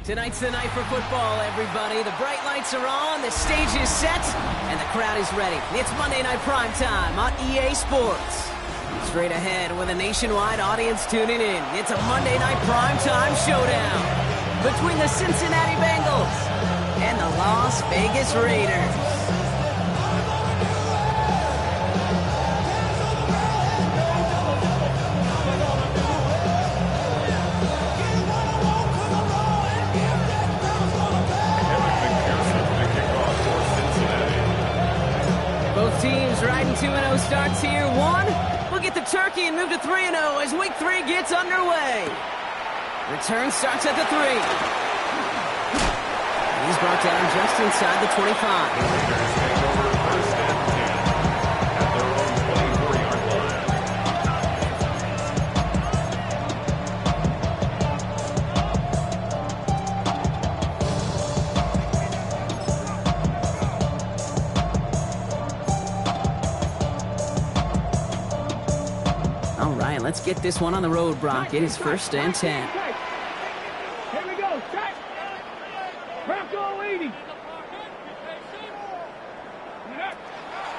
Tonight's the night for football, everybody. The bright lights are on, the stage is set, and the crowd is ready. It's Monday Night Prime Time on EA Sports. Straight ahead with a nationwide audience tuning in. It's a Monday Night Prime Time showdown between the Cincinnati Bengals and the Las Vegas Raiders. Both teams riding 2-0 starts here. One, we'll get the turkey and move to 3-0 as week 3 gets underway. Return starts at the 3. He's brought down just inside the 25. Let's get this one on the road, Brock. It is 1st and 10. Here we go. Check. Bronco 80.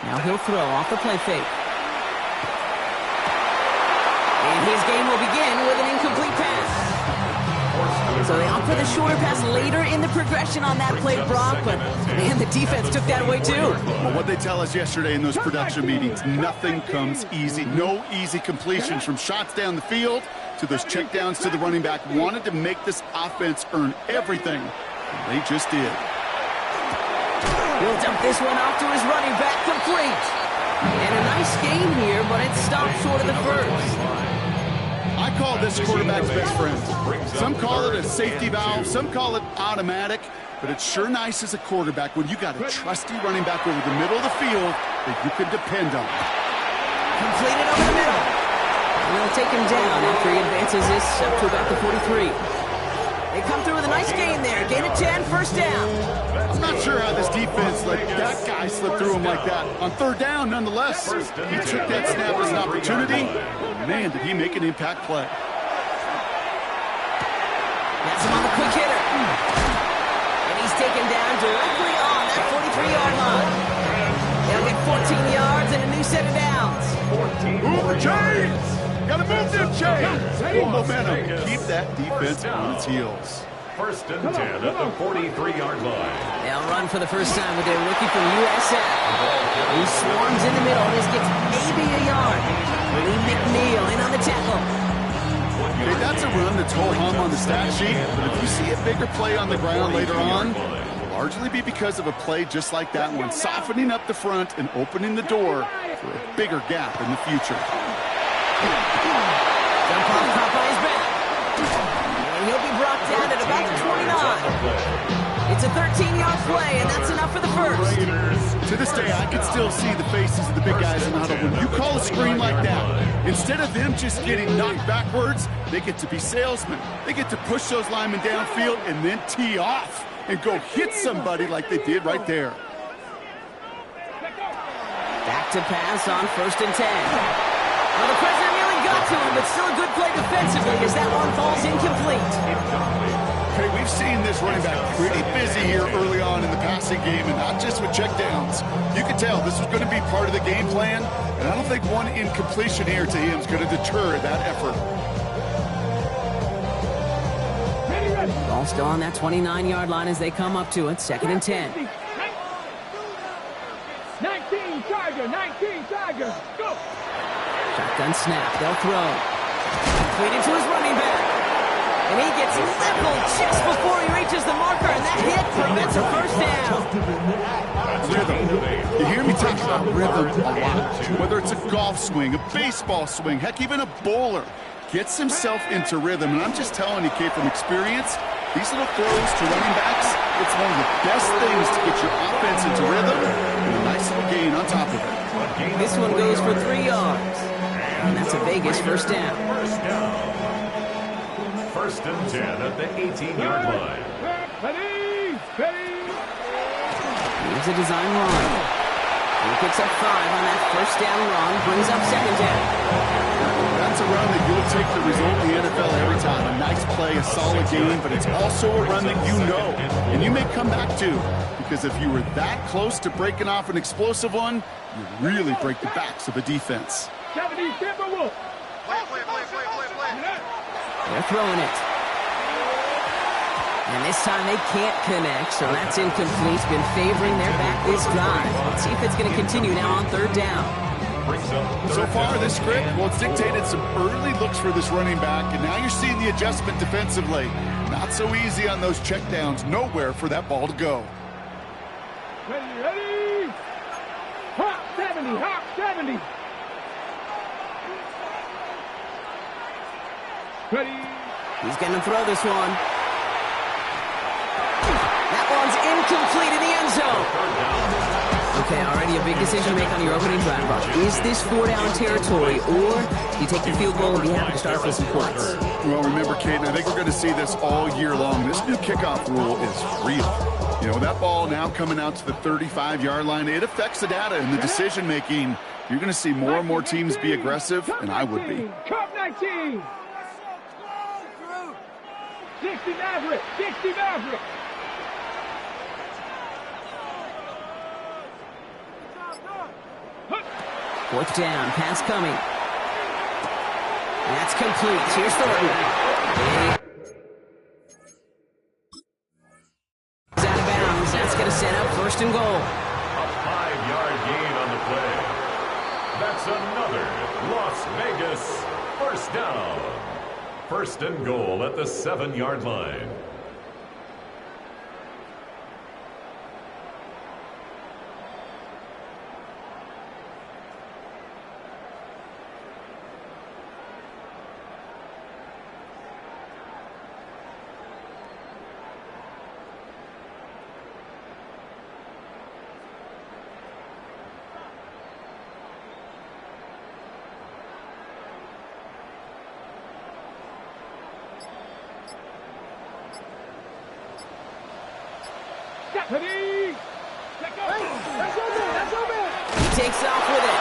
Now he'll throw off the play fake. And his game will begin with an incomplete pass. So they opt for the shorter pass later in the progression on that play, Brock, but man, the defense took that away too. Well, what they tell us yesterday in those production meetings, nothing comes easy. No easy completions from shots down the field to those checkdowns to the running back. Wanted to make this offense earn everything. And they just did. He'll dump this one off to his running back, complete. And a nice game here, but it stopped short of the first. I call this quarterback's best friend. Some call it a safety valve, some call it automatic, but it's sure nice as a quarterback when you got a trusty running back over the middle of the field that you can depend on. Completed over the middle. And they'll take him down after he advances this up to about the 43. They come through with a nice gain there. Gain of 10, 1st down. I'm not sure how this defense let that guy slip through him like that. On 3rd down, nonetheless, he took that snap as an opportunity. Man, did he make an impact play. That's him on the quick hitter. And he's taken down directly on that 43-yard line. They'll get 14 yards and a new set of downs. Move the chains! Gotta move them chains! Full momentum. Keep that defense on its heels. 1st and 10 at the 43-yard line. They'll run for the first time with their rookie from USF. He swarms in the middle. This gets maybe a yard. Lee McNeil in on the tackle. Okay, that's a run that's ho-hum on the stat sheet, but if you see a bigger play on the ground later on, it'll largely be because of a play just like that one, softening up the front and opening the door for a bigger gap in the future. Jump off Popeye's back. And he'll be brought down at about the 29. It's a 13-yard play, and that's enough for the first. To this day, I can still see the faces of the big guys in the huddle. When you call a screen like that, instead of them just getting knocked backwards, they get to be salesmen. They get to push those linemen downfield and then tee off and go hit somebody like they did right there. Back to pass on 1st and 10. Well, the president nearly got to him, but still a good play defensively as that one falls incomplete. Okay, we've seen this running back pretty busy here early on in the passing game, and not just with checkdowns. You can tell this was going to be part of the game plan, and I don't think one incompletion here to him is going to deter that effort. Ball still on that 29-yard line as they come up to it. 2nd and 10. 19 Charger, go! Shotgun snap, they'll throw. Completed to his running back. And he gets leveled just before he reaches the marker, and that hit prevents a 1st down. Rhythm. You hear me talk about rhythm a lot. Whether it's a golf swing, a baseball swing, heck, even a bowler gets himself into rhythm. And I'm just telling you, Kate, from experience, These little throws to running backs, it's one of the best things to get your offense into rhythm and a nice little gain on top of it. This one goes for 3 yards. And that's a Vegas first down. First and 10 at the 18-yard line. Here's a design run. He picks up 5 on that first down run, brings up second down. That's a run that you'll take the result in the NFL every time. A nice play, a solid game, but it's also a run that you know and you may come back to, because if you were that close to breaking off an explosive one, you really break the backs of the defense. They're throwing it. And this time they can't connect, so that's incomplete. Been favoring their back this drive. Let's see if it's going to continue now on third down. So far, this script, well, it's dictated some early looks for this running back, and now you're seeing the adjustment defensively. Not so easy on those checkdowns. Nowhere for that ball to go. Ready? Hop 70, hop 70. Ready? He's going to throw this one. That one's incomplete in the end zone. Okay, already a big decision to make on your opening drive, Rob. Is this 4-down territory, or do you take the field goal and be happy to start with some points? Well, remember, Caden, I think we're going to see this all year long. This new kickoff rule is real. You know, that ball now coming out to the 35-yard line, it affects the data and the decision-making. You're going to see more and more teams be aggressive, and I would be. Cup 19. 60 Maverick, 60 Maverick. Fourth down, pass coming. That's complete. Here's Thornton. He's out of bounds. That's going to set up first and goal. A 5-yard gain on the play. That's another Las Vegas first down. First and goal at the 7-yard line. Ready? Let's go. That's open. He takes off with it.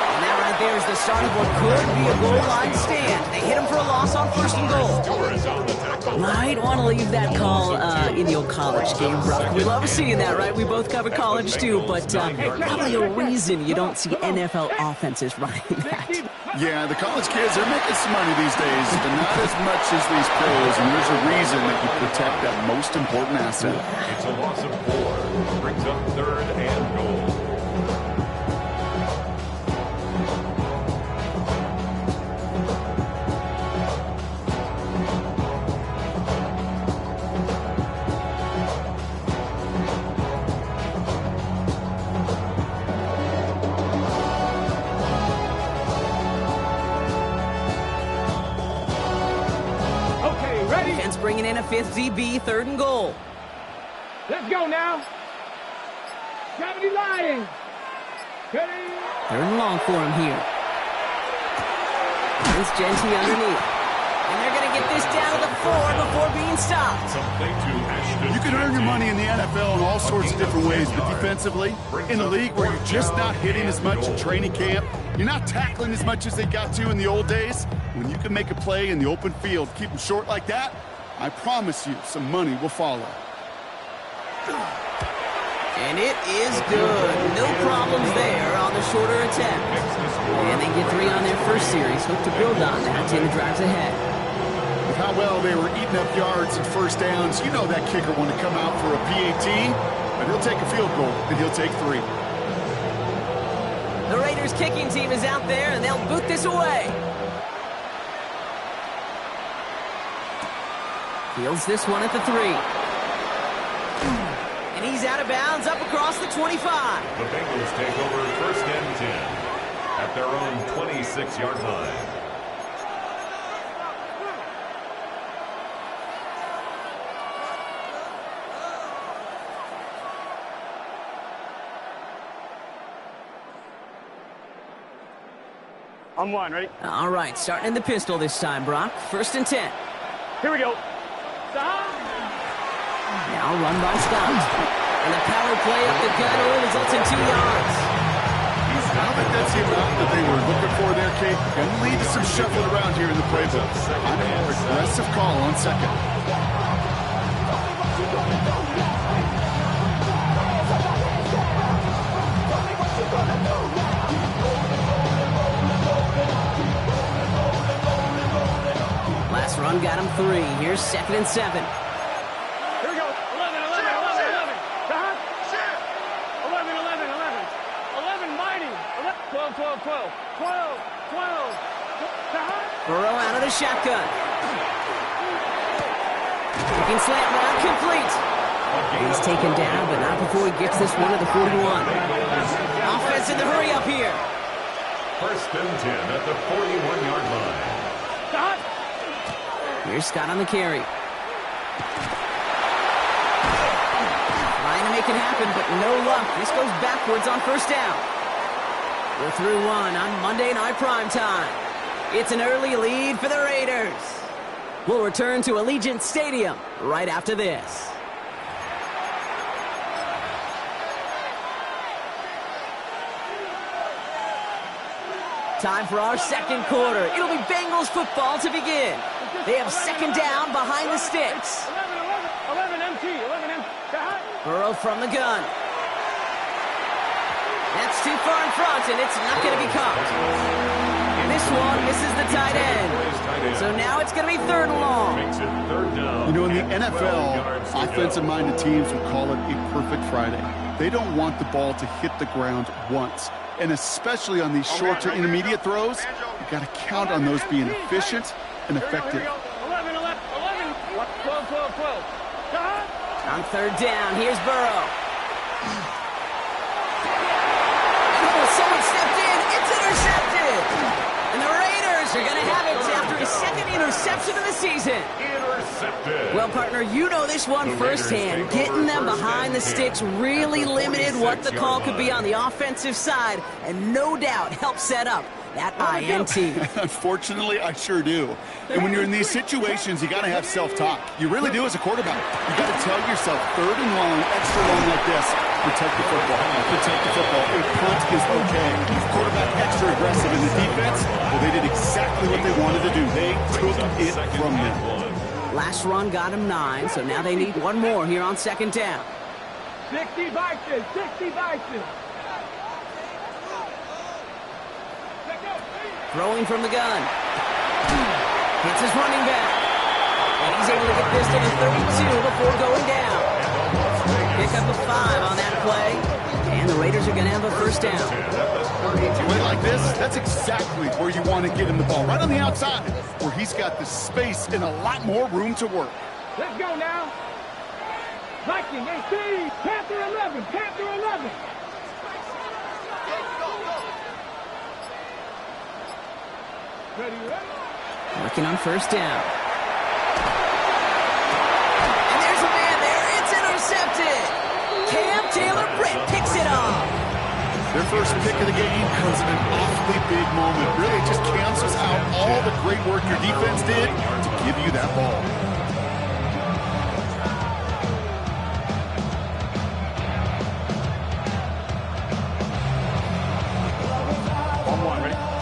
And that right there is the start of what could be a goal line stand. They hit him for a loss on first and goal. Might want to leave that call in the old college game, bro. We love seeing that, right? We both cover college too, but probably a reason you don't see NFL offenses running that. Yeah, the college kids, they're making some money these days, but not as much as these pros, and there's a reason that you protect that most important asset. It's a loss of 4. Brings up third and goal. Bringing in a 5th DB, third and goal. Let's go now. 70 Lions. Ready? Third and long for him here. It's Genty underneath. And they're going to get this down to the 4 before being stopped. You can earn your money in the NFL in all sorts of different ways, but defensively, in a league where you're just not hitting as much in training camp, you're not tackling as much as they got to in the old days, when you can make a play in the open field, keep them short like that, I promise you some money will follow. And it is good. No problems there on the shorter attempt. And they get 3 on their first series. Hope to build on that in the drives ahead. With how well they were eating up yards and first downs, you know that kicker want to come out for a PAT, but he'll take a field goal, and he'll take 3. The Raiders kicking team is out there, and they'll boot this away. Fields this one at the 3. And he's out of bounds up across the 25. The Bengals take over first and 10 at their own 26-yard line. On one, ready? All right, starting in the pistol this time, Brock. 1st and 10. Here we go. Stop. Now run by Scott. And the power play up the gut only results in 2 yards. I don't think that's the amount that they were looking for there, Kate. Going to lead to some shuffling around here in the playbook. I'm a more aggressive call on 2nd. Last run got him 3. Here's 2nd and 7. Here we go. 11, 11, 11, 11. Stop. 11, 11, 11. 11, mighty. 12, 12, 12. 12, 12. Stop. Burrow out of the shotgun. Kicking slant route complete. He's taken down, but not before he gets this one to the 41. Offense in the hurry up here. 1st and 10 at the 41-yard line. Stop. Here's Scott on the carry. Trying to make it happen, but no luck. This goes backwards on 1st down. We're through 1 on Monday Night Primetime. It's an early lead for the Raiders. We'll return to Allegiant Stadium right after this. Time for our 2nd quarter. It'll be Bengals football to begin. They have 2nd down behind the sticks. 11, 11, 11 MT, 11 MT. Stop. Burrow from the gun. That's too far in front, and it's not going to be caught. This one misses the tight end. So now it's going to be 3rd and long. Makes it 3rd down. You know, in the NFL, offensive-minded teams will call it a perfect Friday. They don't want the ball to hit the ground once. And especially on these short to intermediate throws, you got to count on those being efficient and effective. 11, 11, 11. 12, 12, 12. Stop. On 3rd down, here's Burrow. Oh, someone stepped in. It's intercepted. And the Raiders are going to have it after his 2nd interception of the season. Intercepted. Well, partner, you know this one firsthand. Getting them behind the sticks really limited what the call could be on the offensive side, and no doubt helped set up that INT. Unfortunately, I sure do. And when you're in these situations, you got to have self-talk. You really do as a quarterback. You got to tell yourself 3rd and long, extra long like this, protect the football. Protect the football. A punt is okay. Quarterback extra aggressive in the defense. Well, they did exactly what they wanted to do. They took it from them. Last run got him 9, so now they need one more here on 2nd down. 60 Vikings, 60 Vikings. Throwing from the gun. Hits his running back. And he's able to get this to the 32 before going down. Pick up a 5 on that play. And the Raiders are going to have a 1st down. A play like this, that's exactly where you want to get him the ball. Right on the outside, where he's got the space and a lot more room to work. Let's go now. Viking 18, Panther 11, Panther 11. Ready, ready. Working on 1st down. And there's a man there. It's intercepted. Cam Taylor-Britt picks it off. Their first pick of the game comes in an awfully big moment. Really, it just cancels out all the great work your defense did to give you that ball.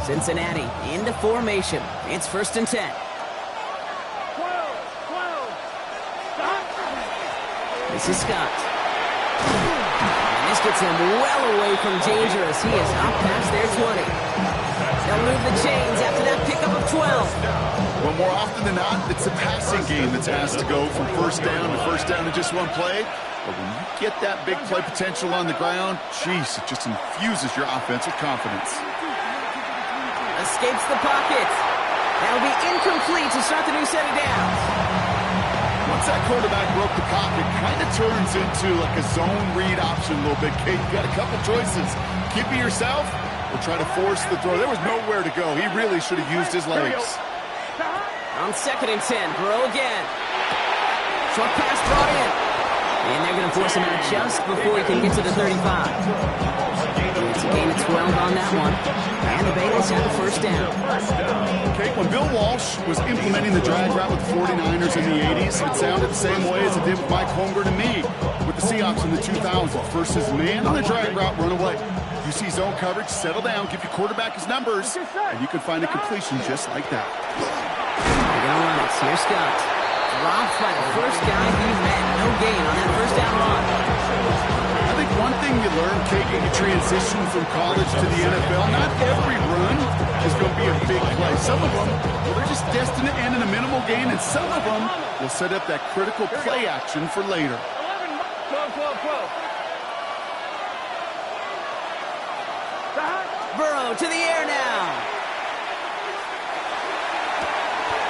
Cincinnati into formation. It's 1st and 10. 12, 12. Stop. This is Scott. And this gets him well away from dangerous. He is up past their 20. They'll move the chains after that pickup of 12. Well, more often than not, it's the passing game that's asked to go from 1st down to 1st down in just one play. But when you get that big play potential on the ground, geez, it just infuses your offense with confidence. Escapes the pocket. That'll be incomplete to start the new set of downs. Once that quarterback broke the pocket, kind of turns into like a zone read option a little bit. Kate, you got a couple choices. Keep it yourself or try to force the throw. There was nowhere to go. He really should have used his legs. On 2nd and 10, Burrow again. Short pass brought in. And they're going to force him out just before he can get to the 35. It's a gain of 12 on that one. And the Bengals have a first down. Okay, when Bill Walsh was implementing the drag route with the 49ers in the 80s, it sounded the same way as it did with Mike Holmgren and me with the Seahawks in the 2000s. Versus man on the drag route, run away. You see zone coverage, settle down, give your quarterback his numbers, and you can find a completion just like that. They're going to run it. Here's Scott. Dropped by the first guy he met. No gain on that first down run. I think one thing you learn, taking a transition from college to the NFL, not every run is going to be a big play. Some of them, well, they're just destined to end in a minimal gain, and some of them will set up that critical play action for later. 12. Burrow to the air now.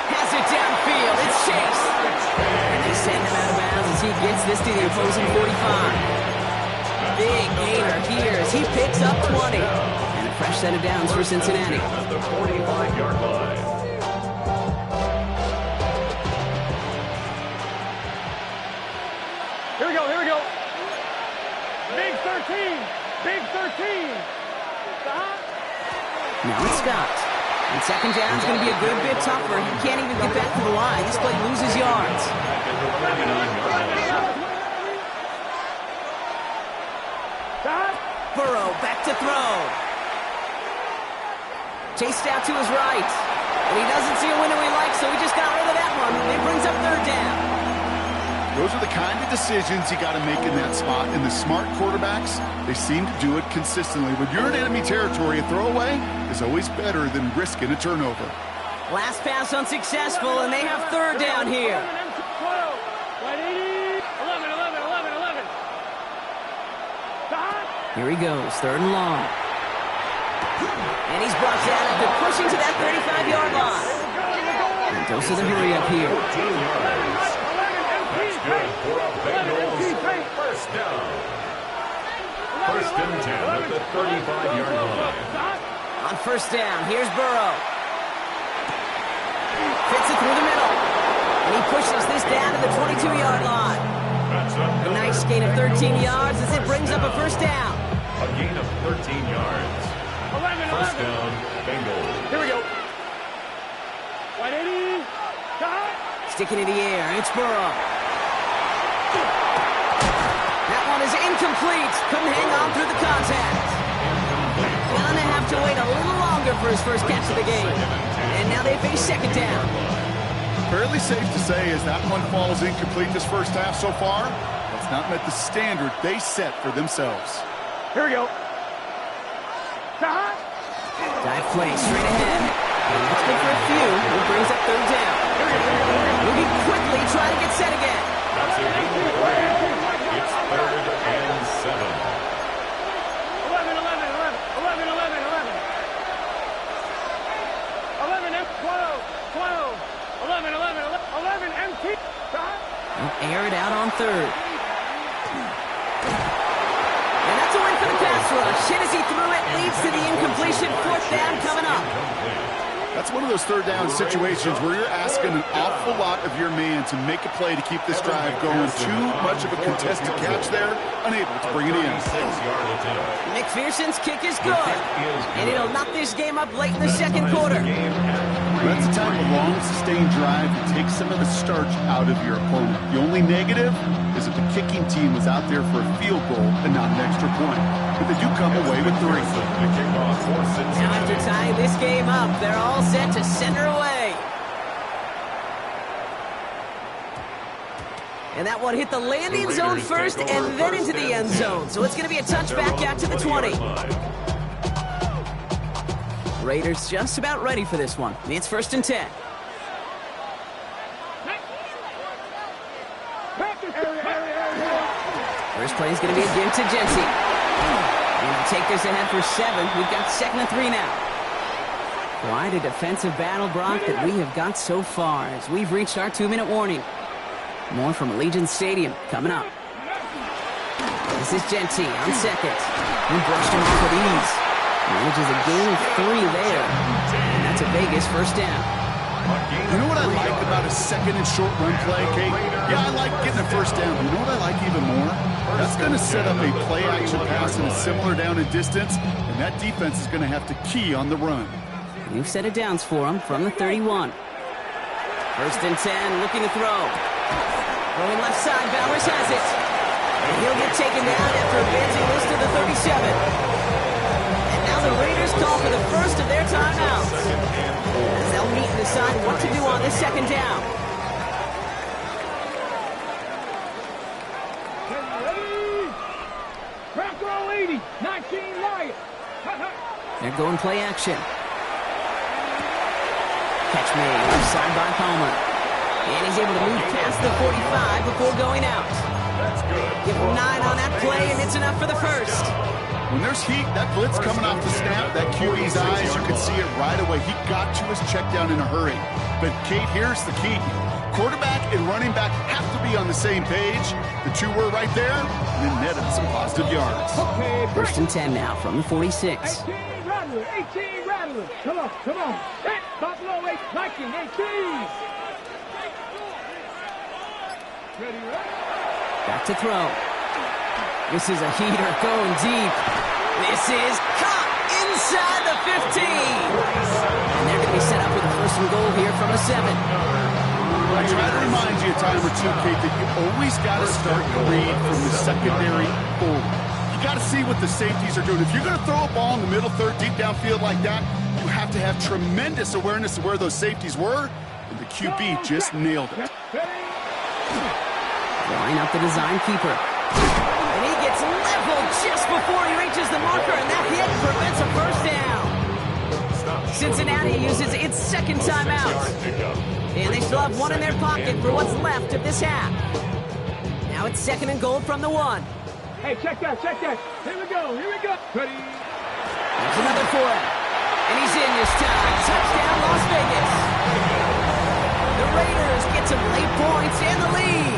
Has it downfield. It's Chase. And they send him out of bounds as he gets this to the opposing 45. Big gainer here as he picks up 20. And a fresh set of downs for Cincinnati. At the 45-yard line. Here we go. Big 13. Big 13. Now it's Scott. And second down's going to be a good bit tougher. He can't even get back to the line. This play loses yards. Burrow back to throw. Chased out to his right. And he doesn't see a window he likes, so he just got rid of that one. It brings up third down. Those are the kind of decisions you got to make in that spot. And the smart quarterbacks, they seem to do it consistently. When you're in enemy territory, a throwaway is always better than risking a turnover. Last pass unsuccessful, and they have third down here. 11. Here he goes, third and long. And he's brought down after pushing to that 35-yard line. And dose of the hurry up here. Good for a Bengals first down. First and 10 at the 35-yard line. On first down, here's Burrow. Fits it through the middle. And he pushes this down to the 22-yard line. A nice gain of 13 yards as it brings up a first down. A gain of 13 yards. First down, Bengals. Here we go. 180. Sticking in the air, it's Burrow. That one is incomplete. Couldn't hang on through the contact. Gonna have to wait a little longer for his first catch of the game. And now they face second down. Fairly safe to say as that one falls incomplete this first half so far, that's not met the standard they set for themselves. Here we go. Dive play straight ahead. That's good for a few. It brings up third down. Moving quickly, trying to get set again. That's a gain of 3. It's third and 7. 11 and 12. 11 empty. They'll air it out on third. And that's a win for the pass rush. Hit as he threw it, leads to the incompletion. Fourth down coming up. That's one of those third down situations where you're asking an awful lot of your man to make a play to keep this drive going. Too much of a contested catch there, unable to bring it in. McPherson's kick is good, and it'll knock this game up late in the second quarter. That's a time of long, sustained drive to take some of the starch out of your opponent. The only negative is if the kicking team was out there for a field goal and not an extra point. But they do come away with 3. Now after tying this game up, they're all set to send her away. And that one hit the landing zone first and then into the end zone. So it's going to be a touchback out to the 20. Raiders just about ready for this one. It's first and 10. First play is going to be a give to Jency. And he'll take this ahead for 7. We've got second and 3 now. Quite a defensive battle, Brock, that we have got so far as we've reached our 2-minute warning. More from Allegiant Stadium coming up. This is Jency on second. He brushed him off with ease. Manages a gain of 3 there. And that's a Vegas first down. You know what I like about a second and short run play, Kate? Yeah, I like getting a first down. You know what I like even more? That's going to set up a play-action pass in a similar down and distance, and that defense is going to have to key on the run. New set of downs for him from the 31. First and 10, looking to throw. Throwing left side, Bowers has it. And he'll get taken down after advancing this to the 37. And now the Raiders call for the first of their timeouts, as they'll meet and decide what to do on this second down. Throw 80, 19 Lions. They're going play action. Catch made, left side by Palmer. And he's able to move past the 45 before going out. That's good. Give him 9 on that play, and it's enough for the first. When there's heat, that blitz coming off the snap, that QB's eyes, you can see it right away. He got to his check down in a hurry. But, Kate, here's the key. Quarterback and running back have to be on the same page. The two were right there, and then netted some positive yards. First and 10 now from the 46. 18 Rattler, 18 Rattler. Come on, come on. Hit, Buffalo 8, Viking 18. Ready, right? Back to throw. This is a heater going deep. This is caught inside the 15. And they're going to be set up with a first and goal here from a 7. I try to remind you a time or two, Kate, that you always got to start your read from the secondary forward. You got to see what the safeties are doing. If you're going to throw a ball in the middle third, deep downfield like that, you have to have tremendous awareness of where those safeties were, and the QB just nailed it. Line up the design keeper. And he gets leveled just before he reaches the marker, and that hit prevents a first down. Cincinnati uses its second timeout. And they still have one in their pocket for what's left of this half. Now it's second and goal from the 1. Hey, check that, check that. Here we go, here we go. Ready? There's another for him. And he's in this time. Touchdown, Las Vegas. The Raiders get some late points and the lead.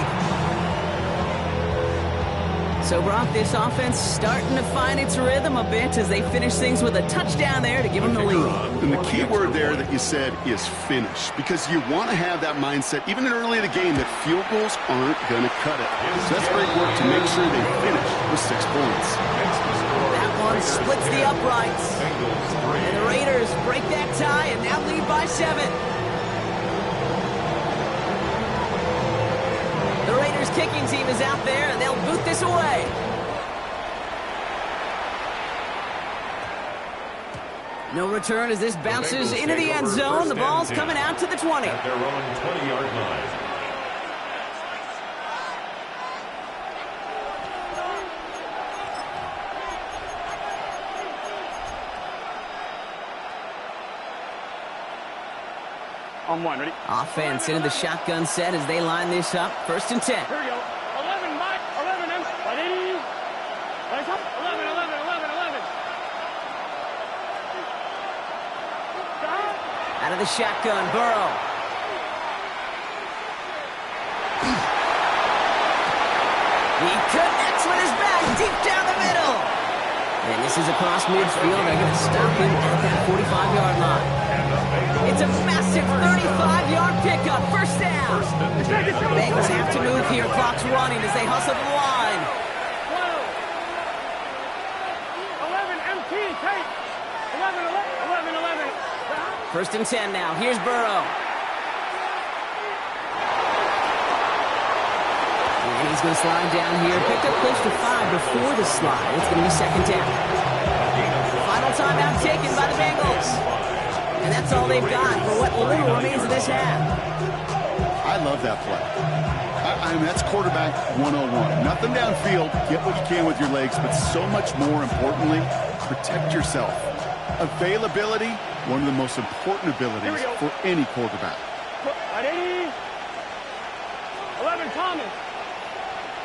So, Brock, this offense starting to find its rhythm a bit as they finish things with a touchdown there to give them the lead. And the key word there that you said is finish, because you want to have that mindset, even early in the game, that field goals aren't going to cut it. So that's great work to make sure they finish with 6 points. That one splits the uprights. And the Raiders break that tie and now lead by 7. The Raiders kicking team is out there, and they'll boot this away. No return as this bounces into the end zone. The ball's coming out to the 20. At their own 20-yard line. On 1, ready? Offense into the shotgun set as they line this up. First and 10. Here we go. 11, Mike. 11, M. Ready? Lights up. 11, 11, 11, 11. Stop. Out of the shotgun, Burrow. He connects with his back deep down the middle. And this is across midfield. They're going to stop him at that 45-yard line. It's a massive 35-yard pickup. First down. Bengals have to move here. Clock's running as they hustle the line. 12. 11, MT, take. 11, 11, 11, 11. First and 10 now. Here's Burrow. And he's going to slide down here. Picked up close to 5 before the slide. It's going to be second down. Final timeout taken by the Bengals. And that's all they've got for what little remains of this half. I love that play. I mean, that's quarterback 101. Nothing downfield, get what you can with your legs, but so much more importantly, protect yourself. Availability, one of the most important abilities for any quarterback. Ready? 11, Thomas.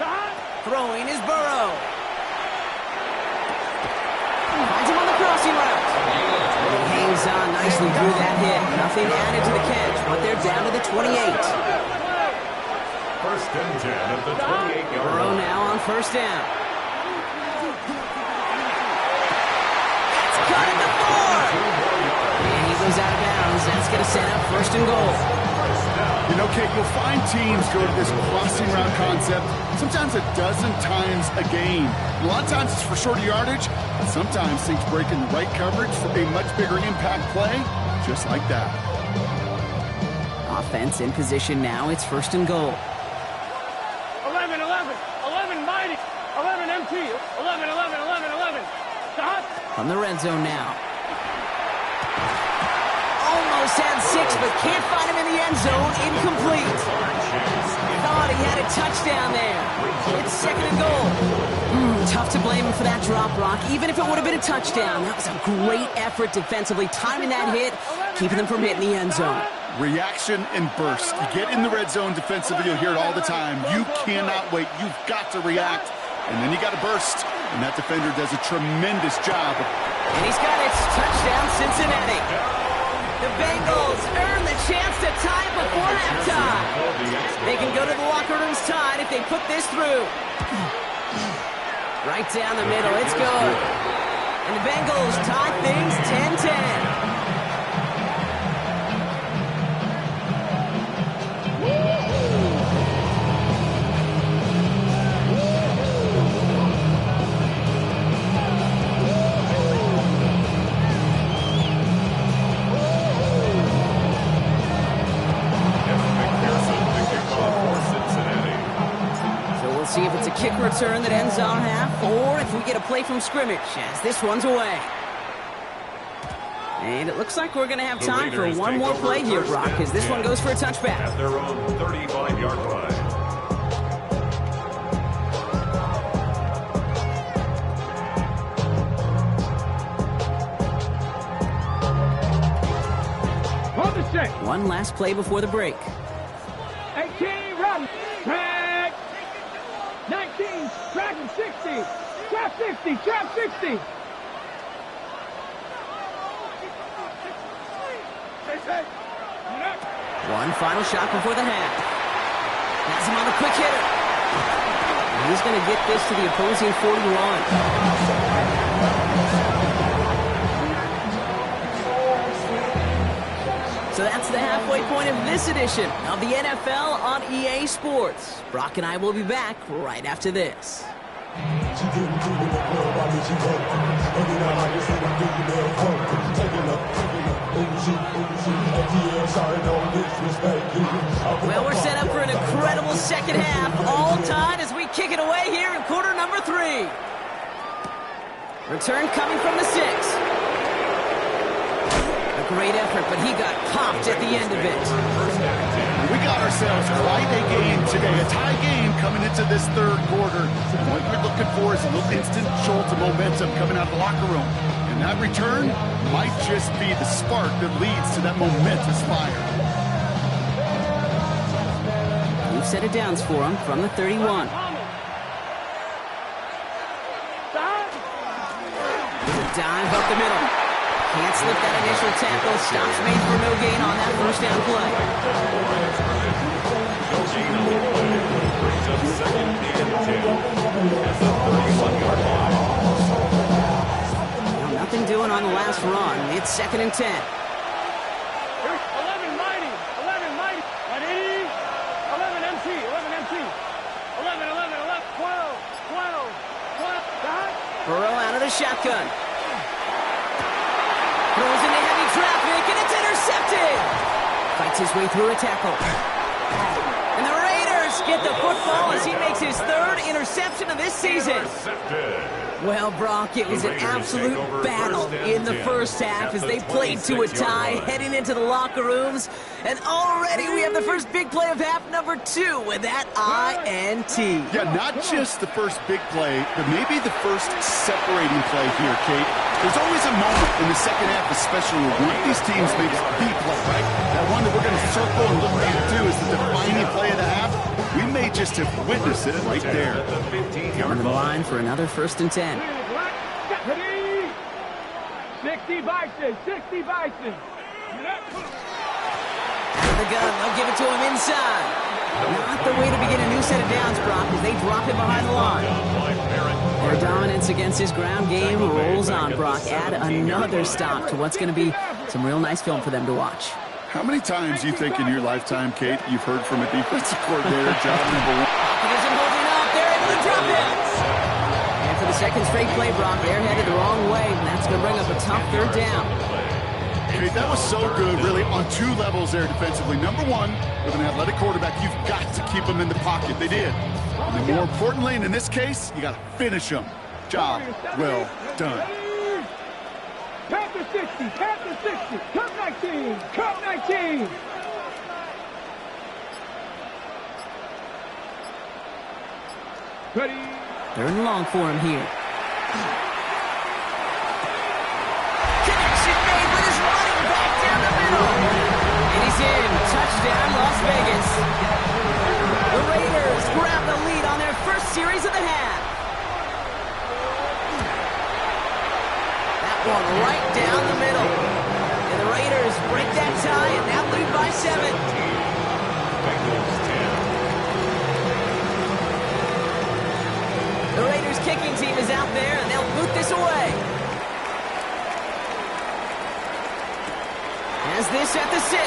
Stop. Throwing is Burrow. Finds him on the crossing route. He hangs on nicely through that hit. Nothing added to the catch, but they're down to the 28. First and 10 at the 28-yard Burrow line. now on first down. It's cut at the 4. And he goes out of bounds. That's going to set up first first and goal. You know, Kate, you'll find teams go to this crossing route concept sometimes a dozen times a game. And a lot of times it's for shorter yardage, but sometimes things break in the right coverage for a much bigger impact play, just like that. Offense in position now. It's first and goal. 11, 11, 11 mighty, 11 MT, 11, 11, 11, 11. Stop. From the red zone now. Almost had 6, but can't find him in the end zone. Incomplete. Thought he had a touchdown there. It's second and goal. Tough to blame him for that drop, Brock. Even if it would have been a touchdown, that was a great effort defensively, timing that hit, keeping them from hitting the end zone. Reaction and burst. You get in the red zone defensively, you'll hear it all the time. You cannot wait. You've got to react, and then you got to burst. And that defender does a tremendous job. And he's got it. Touchdown, Cincinnati. The Bengals earn the chance to tie before halftime. They can go to the locker rooms tied if they put this through. Right down the middle. It's good. And the Bengals tie things 10-10. See if it's a kick return that ends our half, or if we get a play from scrimmage, as this one's away. And it looks like we're going to have time for one more play here, Brock, because this one goes for a touchback. At their own 35-yard line. Hold the check. One last play before the break. 18, run. Track. 19, track 60. Trap 60, trap 60. One final shot before the half. Has him on the quick hitter. And he's going to get this to the opposing 41. So that's the halfway point of this edition of the NFL on EA Sports. Brock and I will be back right after this. Well, we're set up for an incredible second half, all tied as we kick it away here in quarter number 3. Return coming from the 6. A great effort, but he got popped at the end of it. We got ourselves quite a game today, a tie game coming into this third quarter. What we're looking for is a little instant jolt of momentum coming out of the locker room. And that return might just be the spark that leads to that momentous fire. We've set it downs for him from the 31. Dive up the middle. Can't slip that initial tackle. Stops made for no gain on that first down play. No gain on the play. Brings up second and 10 at the 31-yard line. Well, nothing doing on the last run. It's second and 10. 11 mighty, 11 mighty, 11 MT, 11 MT, 11, 11, 11, 12, 12, 12, Burrow out of the shotgun. Throws into heavy traffic, and it's intercepted. Fights his way through a tackle. And the Raiders get the football as he makes his third interception of this season. Intercepted. Well, Brock, it was an absolute battle in the first half as they played to a tie, heading into the locker rooms. And already we have the first big play of half number 2 with that INT. Yeah, not just the first big play, but maybe the first separating play here, Kate. There's always a moment in the second half, especially when one of these teams makes the play, right? That one that we're going to circle and look back to is the defining play of the half. We may just have witnessed it right there. On the line for another first and 10. 60 Bison, 60 Bison. Out of the gun, they'll give it to him inside. Not the way to begin a new set of downs, Brock, as they drop him behind the line. Their dominance against his ground game rolls on, Brock. Add another stop to what's going to be some real nice film for them to watch. How many times do you think in your lifetime, Kate, you've heard from a defensive coordinator, job number one? Pocket isn't holding up. They're able to drop it. And for the second straight play, Brock, they're headed the wrong way, and that's going to bring up a tough third down. Kate, that was so good, really, on two levels there defensively. Number one, with an athletic quarterback, you've got to keep him in the pocket. They did. And then more importantly, and in this case, you got to finish him. Job well done. Panther 60, Panther 60, cut 19, cut 19. Ready. Third and long for him here. Connection made with his running back down the middle. And he's in. Touchdown, Las Vegas. The Raiders grab the lead on their first series of the half. That one right down the middle. And the Raiders break that tie and now lead by 7. Bengals 10. The Raiders kicking team is out there, and they'll boot this away. Has this at the 6.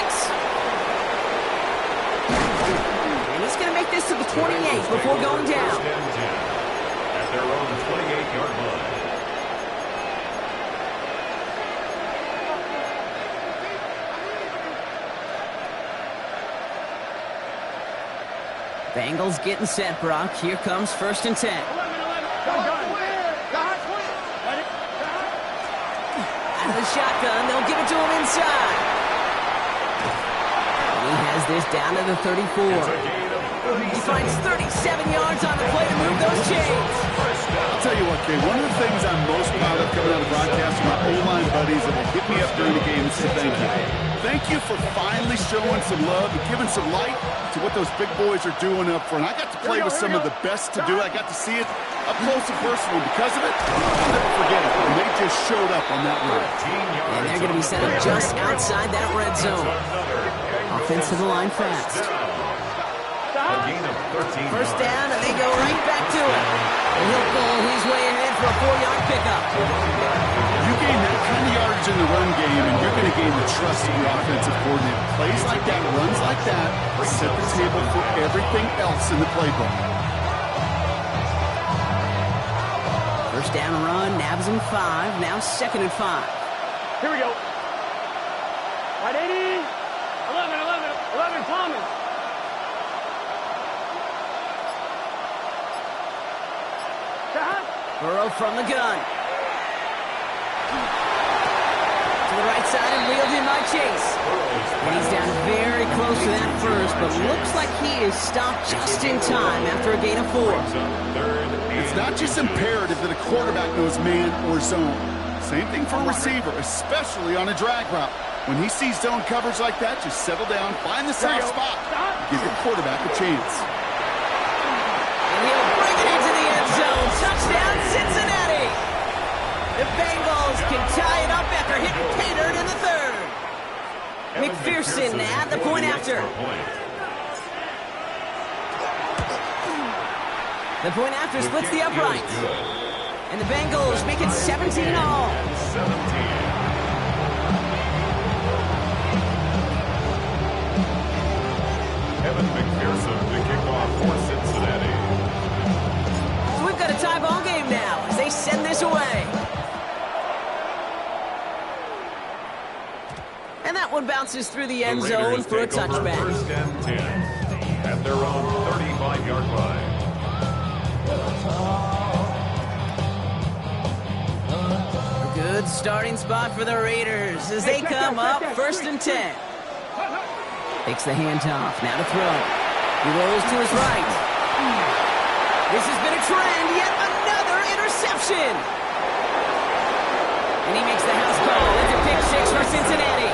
And he's going to make this to the 28 before going down. First and 10 at their own 28-yard line. Bengals getting set, Brock. Here comes first and 10. Out of the shotgun, they'll give it to him inside. And he has this down to the 34. It's a gain of 37. He finds 37 yards on the play to move those chains. I'll tell you what, Kate, one of the things I'm most proud of coming out of broadcast from my O-line buddies that will hit me up during the game is to thank you. Thank you for finally showing some love and giving some light to what those big boys are doing up front. I got to play with some of the best to do it. I got to see it up close and personal. Because of it, I'll never forget it. And they just showed up on that run. And they're going to be set up just outside that red zone. Offense to the line fast. A gain of 13 First yards. down, and they go right back to it. And he'll pull his way ahead for a 4-yard pickup. You gain that kind of yardage in the run game, and you're going to gain the trust of your offensive coordinator. Plays like that, runs like that, set the table for everything else in the playbook. First down run, nabs him 5. Now second and 5. Here we go. Right, 80. 11, Thomas. Burrow from the gun. To the right side and wheeled in by Chase. And he's down very close to that first, but looks like he is stopped just in time after a gain of 4. It's not just imperative that a quarterback knows man or zone. Same thing for a receiver, especially on a drag route. When he sees zone coverage like that, just settle down, find the soft spot, give your quarterback a chance. And he'll bring it into the end zone. Touchdown, Cincinnati! The Bengals can tie it up after hitting Pater in the third. McPherson at the point after. The point after splits the uprights. And the Bengals make it 17 all. 17. Evan McPherson to kick off for Cincinnati. So we've got a tie ball game now as they send this away. And that one bounces through the end zone for a touchback. First and 10 at their own 35-yard line. A good starting spot for the Raiders as they come up first and 10. Takes the handoff, now to throw. He rolls to his right. This has been a trend, yet another interception. And he makes the house call. It's a pick 6 for Cincinnati.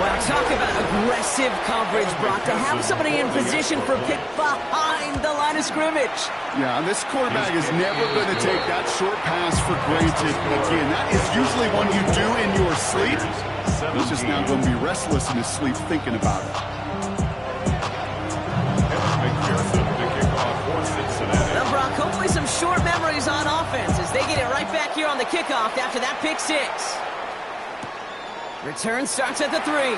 Well, talk about aggressive coverage, Brock. To have somebody in position for a pick behind the line of scrimmage. Yeah, and this quarterback is never going to take that short pass for granted. Again, that is usually one you do in your sleep. He's just now going to be restless in his sleep thinking about it. McPherson to kick off for Cincinnati. Well, Brock, hopefully some short memories on offense as they get it right back here on the kickoff after that pick 6. Return starts at the 3.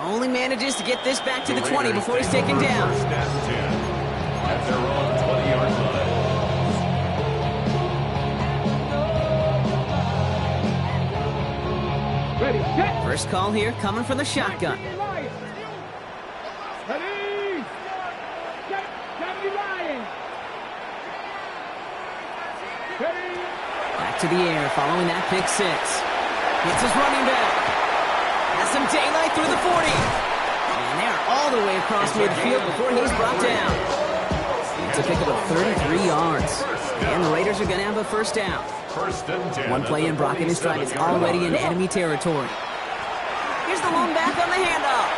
Only manages to get this back to the 20 before he's taken down. First and 10 at their own 20-yard line. Ready, set. First call here coming from the shotgun. Ready. Set. Johnny Ryan. Ready. Back to the air following that pick 6. Hits his running back. Has some daylight through the 40. And they're all the way across midfield before he's brought down. It's a pickup of 33 yards. And the Raiders are going to have a first down. First and 10. One play in, Brock and his stride is already in enemy territory. Here's the lone back on the handoff.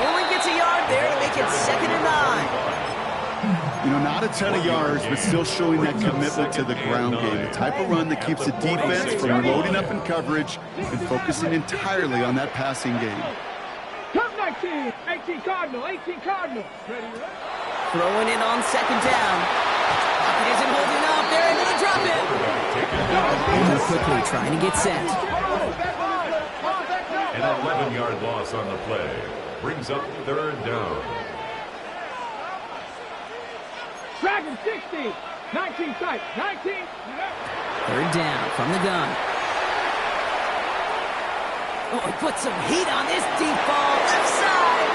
Only gets a yard there to make it 2nd and 9. You know, not a ton of yards, but still showing that commitment to the ground game. The type of run that keeps the defense from loading up in coverage and focusing entirely on that passing game. Top 19. 18 Cardinal. 18 Cardinal. Ready, Throwing it on 2nd down. Pocket isn't holding up. They're able to drop it. Moving quickly, trying to get set. An 11-yard loss on the play brings up 3rd down. Dragon 60. 19 sight. 19. 3rd down from the gun. Oh, he put some heat on this deep ball. Left side.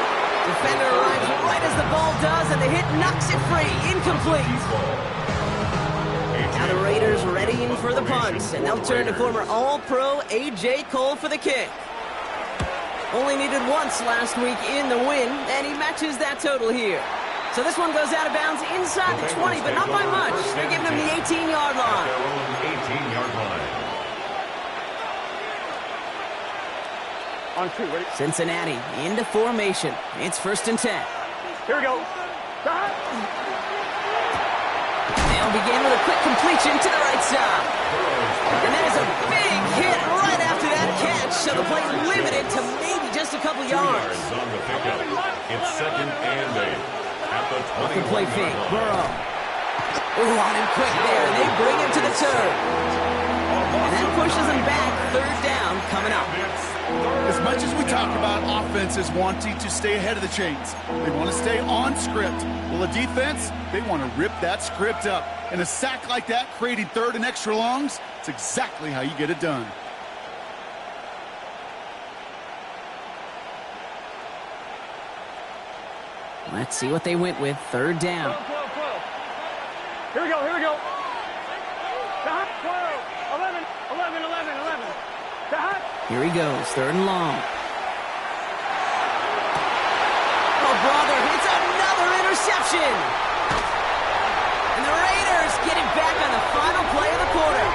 Defender arrives right as the ball does, and the hit knocks it free. Incomplete. Now the Raiders readying for the punts, and they'll turn to former All-Pro A.J. Cole for the kick. Only needed once last week in the win, and he matches that total here. So this one goes out of bounds inside the 20, but not by much. They're giving him the 18-yard line. Their own 18-yard line. On 2. Ready. Cincinnati into formation. It's 1st and 10. Here we go. Stop. They'll begin with a quick completion to the right side. And that is a big hit right after that catch, so the play limited to maybe just a couple 2 yards. yards on the pickup. It's 2nd and 8 at the 21-yard Play fake, line. Burrow. Oh, on him quick there, and they bring him to the turn. And that pushes him back. 3rd down coming up. As much as we talk about offenses wanting to stay ahead of the chains, they want to stay on script. Well, the defense, they want to rip that script up. And a sack like that, creating 3rd and extra longs, it's exactly how you get it done. Let's see what they went with. 3rd down. 12, 12, 12. Here we go. Here we go. Stop. 12. 11. 11. 11. 11. Stop. Here he goes. 3rd and long. Oh, brother, it's another interception. And the Raiders get it back on the final play of the quarter.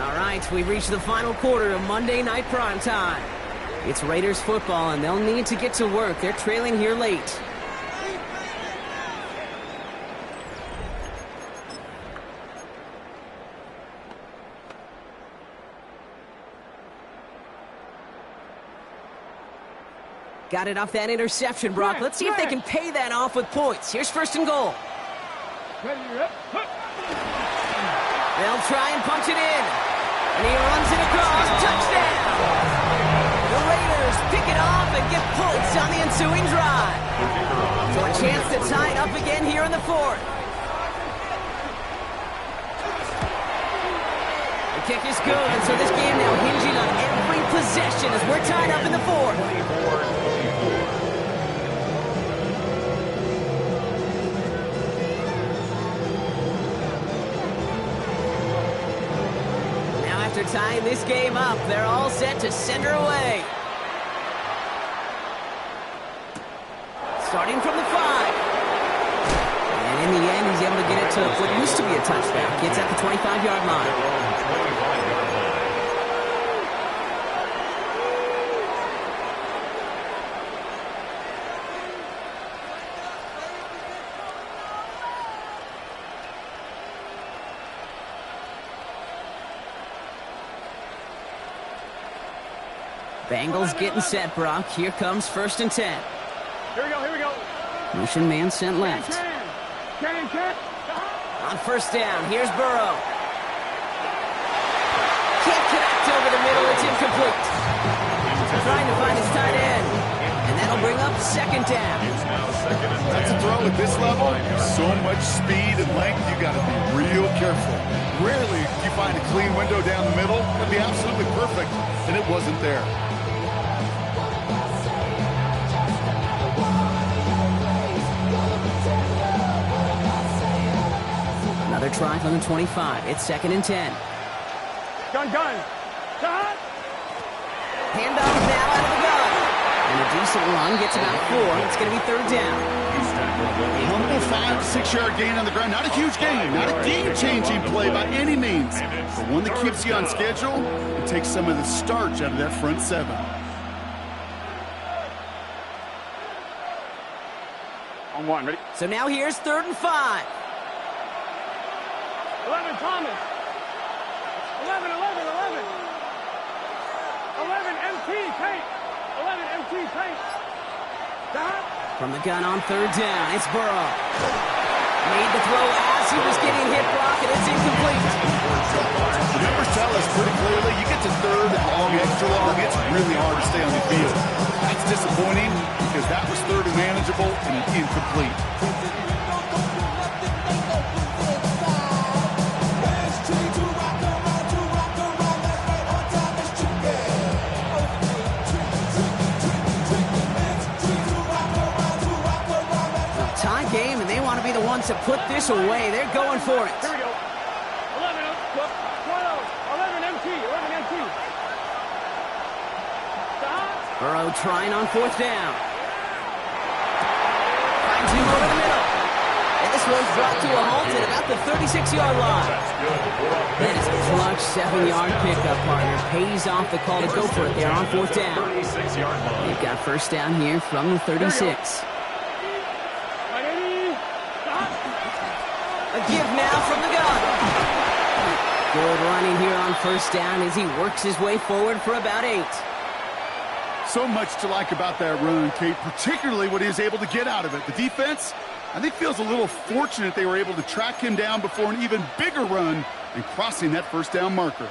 All right, we've reached the final quarter of Monday Night Primetime. It's Raiders football, and they'll need to get to work. They're trailing here late. Got it off that interception, Brock. Let's see if they can pay that off with points. Here's 1st and goal. Ready, up. They'll try and punch it in. And he runs it across. Touchdown! The Raiders pick it off and get points on the ensuing drive. So a chance to tie it up again here in the 4th. The kick is good, and so this game now hinging on every possession as we're tied up in the 4th. After tying this game up, they're all set to send her away. Starting from the 5. And in the end, he's able to get it to what used to be a touchback. It's at the 25-yard line. Bengals getting set, Brock. Here comes 1st and 10. Here we go, here we go. Motion man sent left. Can. On first down, here's Burrow. Can't connect over the middle, it's incomplete. Trying to find his tight end. And that'll bring up second down. That's a throw at this level. So much speed and length, you got to be real careful. Rarely do you find a clean window down the middle. It'd be absolutely perfect, and it wasn't there. Another try from the 25. It's 2nd and 10. Gun. Shot. Handoff now out of the gun. And a decent run gets about 4. It's going to be 3rd down. A humble 5 to 6 yard gain on the ground. Not a huge gain, not a game-changing play by any means, but one that keeps you on schedule and takes some of the starch out of that front 7. On 1, ready? So now here's 3rd and 5. 11, Thomas. 11, MT, Tate. 11, MT, Tate. Stop. From the gun on 3rd down, it's Burrow. Made the throw as he was getting hit block, and it's incomplete. The numbers tell us pretty clearly, you get to 3rd and long, extra long, it's really hard to stay on the field. That's disappointing because that was 3rd and manageable and incomplete. Game, and they want to be the ones to put this away. They're going for it. Here we go. 11, 12, 11 MT. Stop. Burrow trying on 4th down. Finds him over the middle. And this one's brought to a halt at about the 36-yard line. That is a clutch 7-yard pickup, partner. Pays off the call to go for it there on 4th down. They've got 1st down here from the 36. A give now from the gun. Good running here on 1st down as he works his way forward for about 8. So much to like about that run, Kate, particularly what he was able to get out of it. The defense, I think, feels a little fortunate they were able to track him down before an even bigger run and crossing that 1st down marker.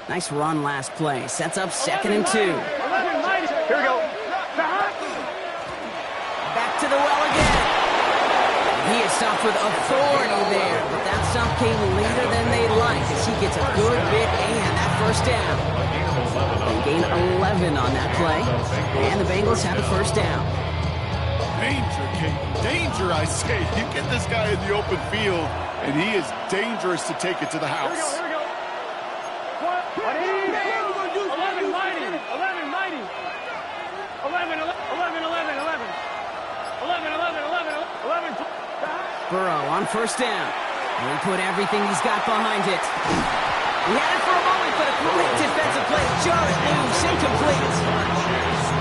Nice run last play. Sets up 2nd and 2. 11, Here we go. Back to the well again. He is stopped with authority there, but that stop came later than they'd like as he gets a good bit and that 1st down. They gain 11 on that play, and the Bengals have a 1st down. Danger, Kate. Danger, I say. You get this guy in the open field, and he is dangerous to take it to the house. Here we go. 11, mighty. 11, mighty. 11. Burrow on 1st down. And he put everything he's got behind it. He had it for a moment, but a quick defensive play. Jar it loose, incomplete.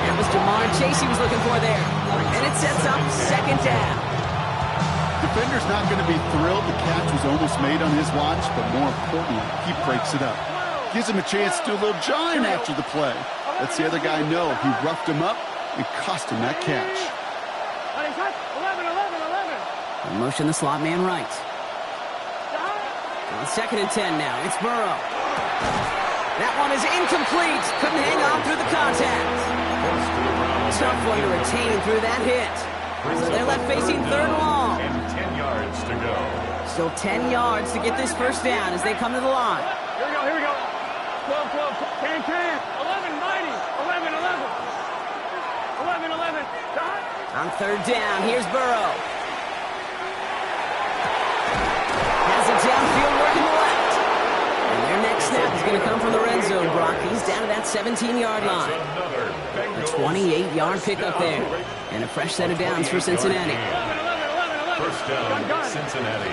That was Jamar Chase he was looking for there. And it sets up 2nd down. Defender's not going to be thrilled the catch was almost made on his watch, but more importantly, he breaks it up. Gives him a chance to do a little jawing after the play. Lets the other guy know he roughed him up and cost him that catch. 11. And motion the slot man right. On 2nd and 10 now. It's Burrow. That one is incomplete. Couldn't hang on through the contact. Tough one to retain through that hit. So they're left facing 3rd and long. And 10 yards to go. Still 10 yards to get this 1st down as they come to the line. Here we go. 12. Can. 11, mighty. 11. On 3rd down, here's Burrow. Has it downfield working left. And their next snap is going to come from the red zone, Brock. He's down to that 17-yard line. A 28-yard pickup there. And a fresh set of downs for Cincinnati. 1st down, Cincinnati.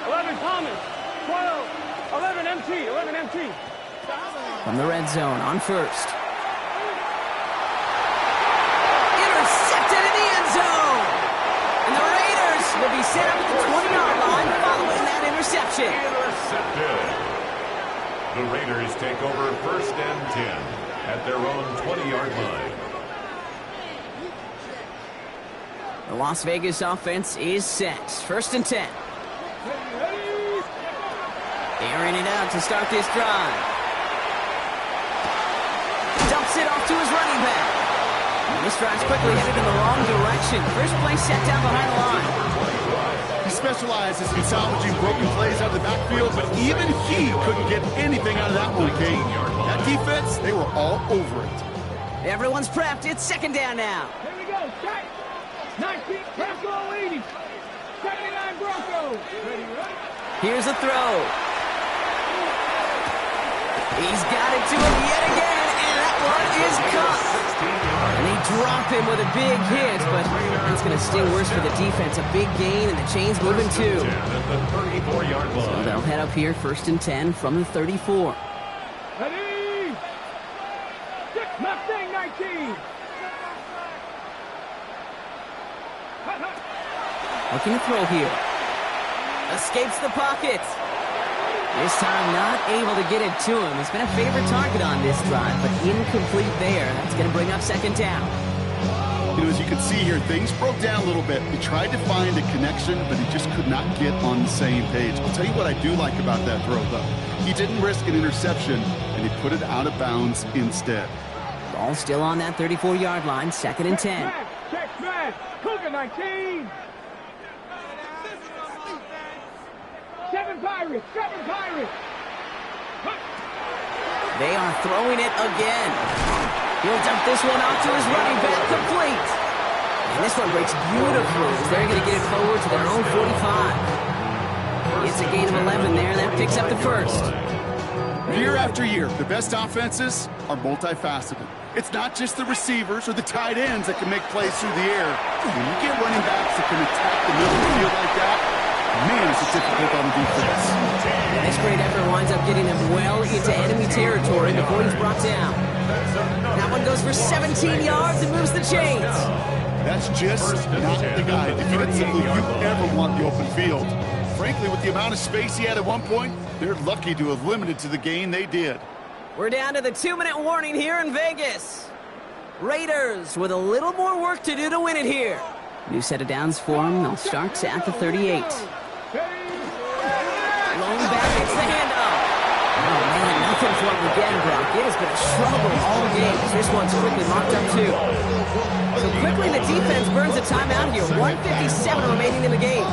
11, Thomas. 12. 11, MT. From the red zone on 1st. The Raiders take over 1st and 10 at their own 20-yard line. The Las Vegas offense is set. 1st and 10. Airing it out to start this drive. Dumps it off to his running back. And this drive's quickly headed in the wrong direction. First play set down behind the line. He specializes in salvaging broken plays out of the backfield, but even he couldn't get anything out of that one, Kate. That defense, they were all over it. Everyone's prepped. It's 2nd down now. Here we go. Check. 19 Bronco 80. 79 Bronco. Here's a throw. He's got it to him yet again, and that one is caught. And they drop him with a big hit, but it's going to sting worse for the defense. A big gain, and the chain's moving too. So they'll head up here, 1st and 10 from the 34. Ready? 6 Mustang 19. Looking to throw here. Escapes the pocket. This time not able to get it to him. He's been a favorite target on this drive, but incomplete there. That's going to bring up 2nd down. You know, as you can see here, things broke down a little bit. He tried to find a connection, but he just could not get on the same page. I'll tell you what I do like about that throw, though. He didn't risk an interception, and he put it out of bounds instead. Ball still on that 34-yard line, 2nd and 10. Check smash. Cougar 19. 7 Pirates. 7 Pirates. They are throwing it again. He'll dump this one out to his running back, complete. And this one breaks beautifully as they're going to get it forward to their own 45. It's a gain of 11 there. That picks up the 1st. Year after year, the best offenses are multifaceted. It's not just the receivers or the tight ends that can make plays through the air. When you get running backs that can attack the middle of the field like that, man, it's a difficult on the defense. And this great effort winds up getting him well into enemy territory before he's brought down. That one goes for 17 yards and moves the chains. That's just not the guy defensively you ever want the open field. Frankly, with the amount of space he had at one point, they're lucky to have limited to the gain they did. We're down to the 2-minute warning here in Vegas. Raiders with a little more work to do to win it here. New set of downs for them. They'll start at the 38. Lone back, it's the handoff. Oh, man, nothing for him again, Brock. It has been a struggle all game. This one's quickly mocked up, too. So quickly, the defense burns a timeout here. 1:57 remaining in the game.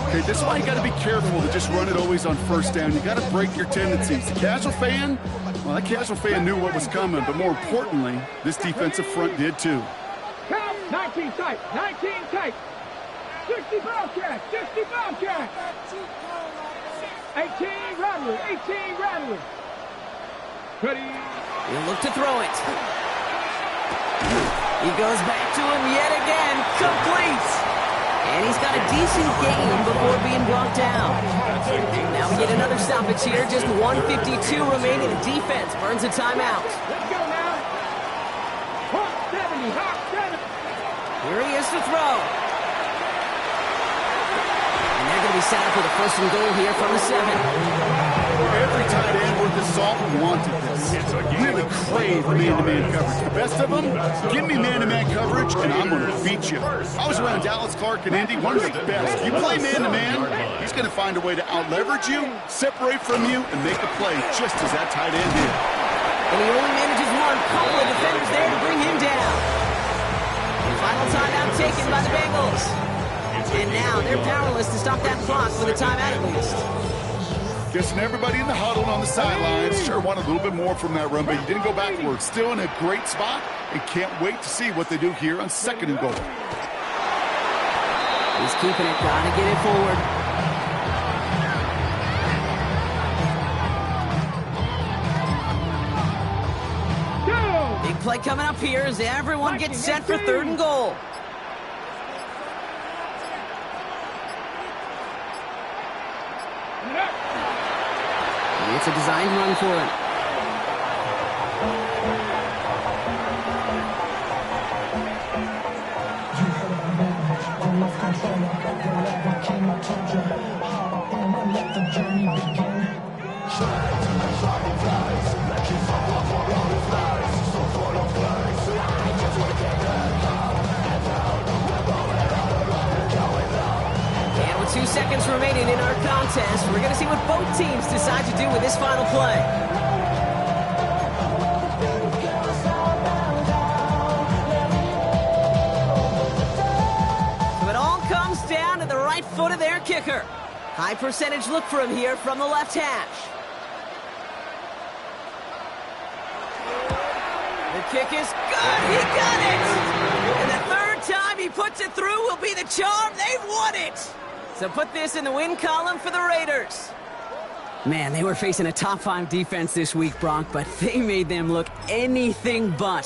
Okay, this is why you got to be careful to just run it always on 1st down. You got to break your tendencies. The casual fan, well, that casual fan knew what was coming, but more importantly, this defensive front did too. 19 tight, 19 tight. 60 Bobcat, 60 Bobcat. 18 Rattler, 18 Rattler. Ready? He'll look to throw it. He goes back to him yet again, complete. And he's got a decent gain before being brought down. Now we get another stoppage here, just 1:52 remaining. The defense burns a timeout. Let's go now. Hawk 70, Hawk 70. Here he is to throw. And they're going to be set up with a 1st and goal here from the 7. Every tight end worth his salt wanted this. Really crave man-to-man coverage. The best of them, give me man-to-man coverage, and I'm going to beat you. I was around Dallas, Clark, and Indy, one of the best. You play man-to-man, he's going to find a way to out-leverage you, separate from you, and make a play just as that tight end did. And he only manages one. Couple of defenders there to bring him down. Final timeout taken by the Bengals. And now they're powerless to stop that clock with a timeout at least. Guessing everybody in the huddle and on the sidelines sure want a little bit more from that run, but he didn't go backwards. Still in a great spot, and can't wait to see what they do here on 2nd and goal. He's keeping it, gotta get it forward. Big play coming up here as everyone gets set for 3rd and goal. It's a designed run for it. contest. We're going to see what both teams decide to do with this final play. So it all comes down to the right foot of their kicker. High percentage look for him here from the left hash. The kick is good. He got it. And the third time he puts it through will be the charm. They've won it. So put this in the win column for the Raiders. Man, they were facing a top 5 defense this week, Bronk, but they made them look anything but.